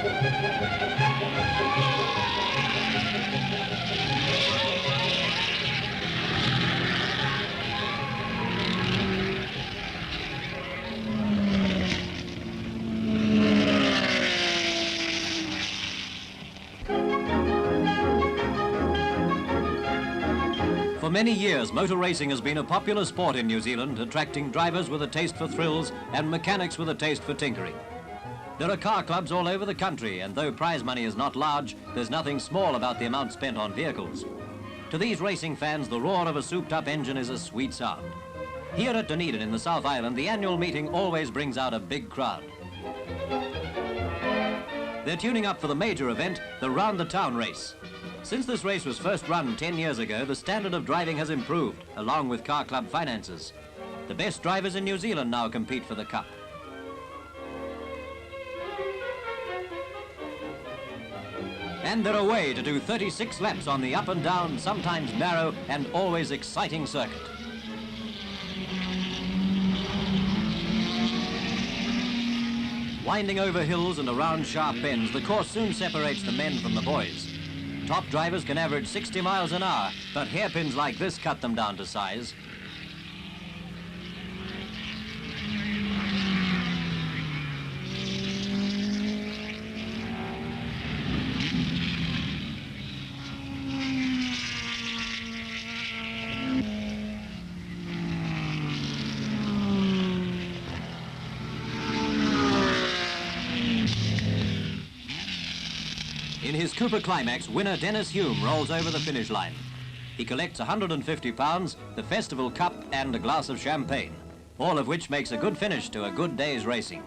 For many years, motor racing has been a popular sport in New Zealand, attracting drivers with a taste for thrills and mechanics with a taste for tinkering. There are car clubs all over the country, and though prize money is not large, there's nothing small about the amount spent on vehicles. To these racing fans, the roar of a souped-up engine is a sweet sound. Here at Dunedin in the South Island, the annual meeting always brings out a big crowd. They're tuning up for the major event, the Round the Town race. Since this race was first run 10 years ago, the standard of driving has improved, along with car club finances. The best drivers in New Zealand now compete for the cup. And they're away to do 36 laps on the up and down, sometimes narrow and always exciting circuit. Winding over hills and around sharp bends, the course soon separates the men from the boys. Top drivers can average 60 miles an hour, but hairpins like this cut them down to size. In his Cooper Climax, winner Dennis Hume rolls over the finish line. He collects £150, the Festival Cup and a glass of champagne, all of which makes a good finish to a good day's racing.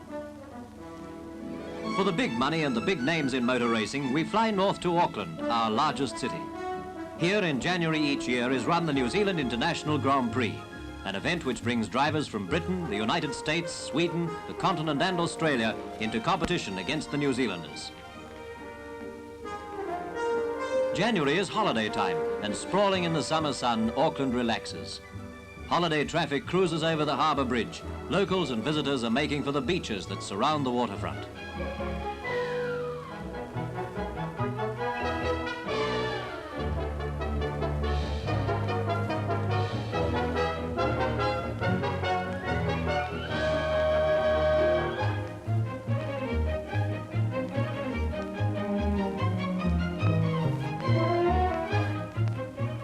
For the big money and the big names in motor racing, we fly north to Auckland, our largest city. Here in January each year is run the New Zealand International Grand Prix, an event which brings drivers from Britain, the United States, Sweden, the continent and Australia into competition against the New Zealanders. January is holiday time, and sprawling in the summer sun, Auckland relaxes. Holiday traffic cruises over the harbour bridge. Locals and visitors are making for the beaches that surround the waterfront.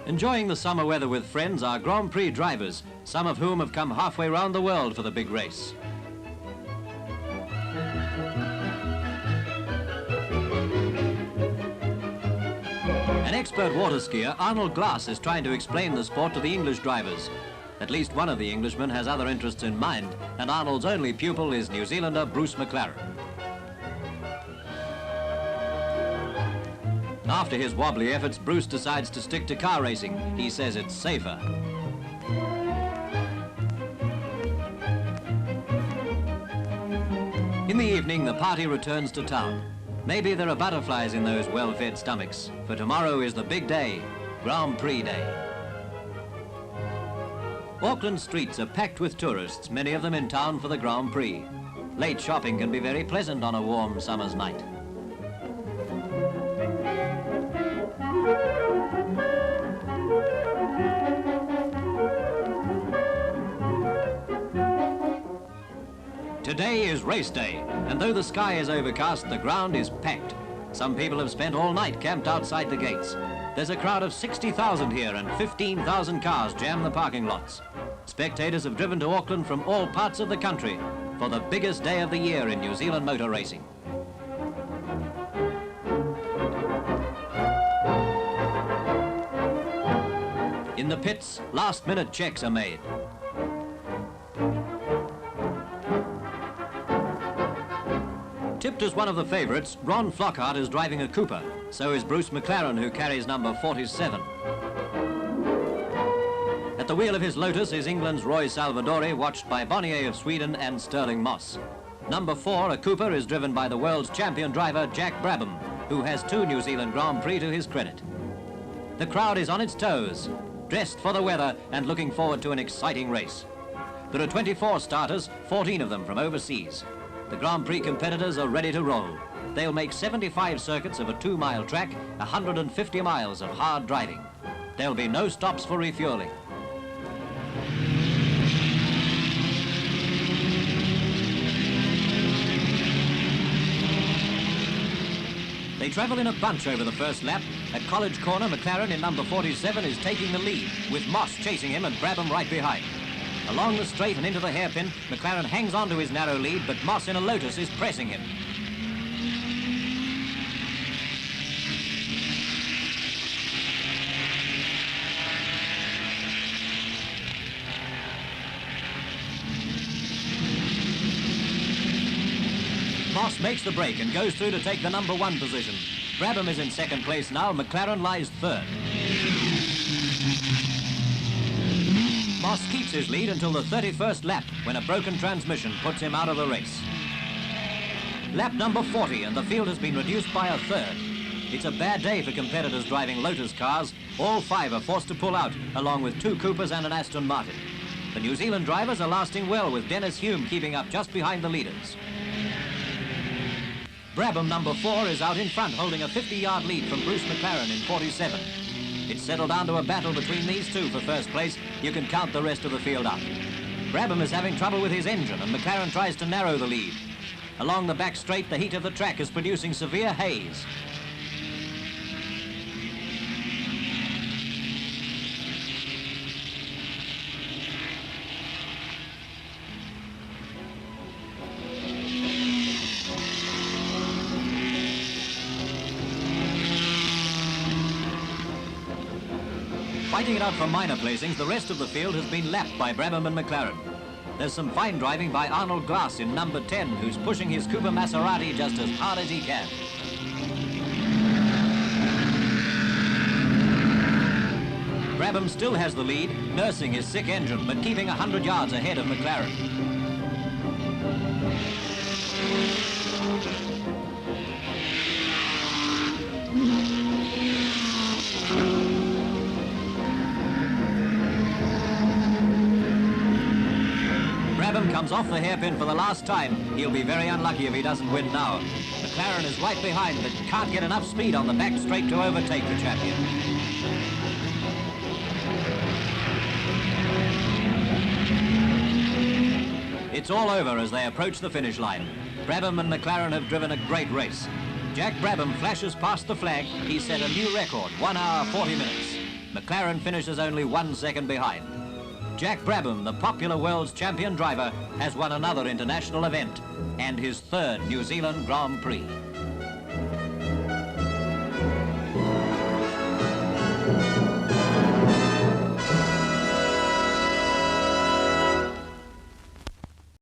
Enjoying the summer weather with friends are Grand Prix drivers, some of whom have come halfway round the world for the big race. An expert water skier, Arnold Glass, is trying to explain the sport to the English drivers. At least one of the Englishmen has other interests in mind, and Arnold's only pupil is New Zealander Bruce McLaren. After his wobbly efforts, Bruce decides to stick to car racing. He says it's safer. In the evening, the party returns to town. Maybe there are butterflies in those well-fed stomachs, for tomorrow is the big day, Grand Prix Day. Auckland streets are packed with tourists, many of them in town for the Grand Prix. Late shopping can be very pleasant on a warm summer's night. Today is race day, and though the sky is overcast, the ground is packed. Some people have spent all night camped outside the gates. There's a crowd of 60,000 here, and 15,000 cars jam the parking lots. Spectators have driven to Auckland from all parts of the country for the biggest day of the year in New Zealand motor racing. In the pits, last-minute checks are made. Tipped as one of the favourites, Ron Flockhart is driving a Cooper. So is Bruce McLaren, who carries number 47. At the wheel of his Lotus is England's Roy Salvadori, watched by Bonnier of Sweden and Sterling Moss. Number 4, a Cooper, is driven by the world's champion driver Jack Brabham, who has 2 New Zealand Grand Prix to his credit. The crowd is on its toes, dressed for the weather and looking forward to an exciting race. There are 24 starters, 14 of them from overseas. The Grand Prix competitors are ready to roll. They'll make 75 circuits of a 2-mile track, 150 miles of hard driving. There'll be no stops for refueling. They travel in a bunch over the first lap. At College Corner, McLaren in number 47 is taking the lead, with Moss chasing him and Brabham right behind. Along the straight and into the hairpin, McLaren hangs on to his narrow lead, but Moss in a Lotus is pressing him. Moss makes the break and goes through to take the number 1 position. Brabham is in second place now. McLaren lies third. Moss keeps his lead until the 31st lap, when a broken transmission puts him out of the race. Lap number 40, and the field has been reduced by a third. It's a bad day for competitors driving Lotus cars. All 5 are forced to pull out, along with 2 Coopers and an Aston Martin. The New Zealand drivers are lasting well, with Dennis Hume keeping up just behind the leaders. Brabham, number 4, is out in front, holding a 50-yard lead from Bruce McLaren in 47. It's settled down to a battle between these two for first place. You can count the rest of the field out. Brabham is having trouble with his engine, and McLaren tries to narrow the lead. Along the back straight, the heat of the track is producing severe haze. Fighting it out for minor placings, the rest of the field has been lapped by Brabham and McLaren. There's some fine driving by Arnold Glass in number 10, who's pushing his Cooper Maserati just as hard as he can. Brabham still has the lead, nursing his sick engine, but keeping 100 yards ahead of McLaren. Brabham comes off the hairpin for the last time. He'll be very unlucky if he doesn't win now. McLaren is right behind, but can't get enough speed on the back straight to overtake the champion. It's all over as they approach the finish line. Brabham and McLaren have driven a great race. Jack Brabham flashes past the flag. He set a new record, 1 hour, 40 minutes. McLaren finishes only 1 second behind. Jack Brabham, the popular world's champion driver, has won another international event and his 3rd New Zealand Grand Prix.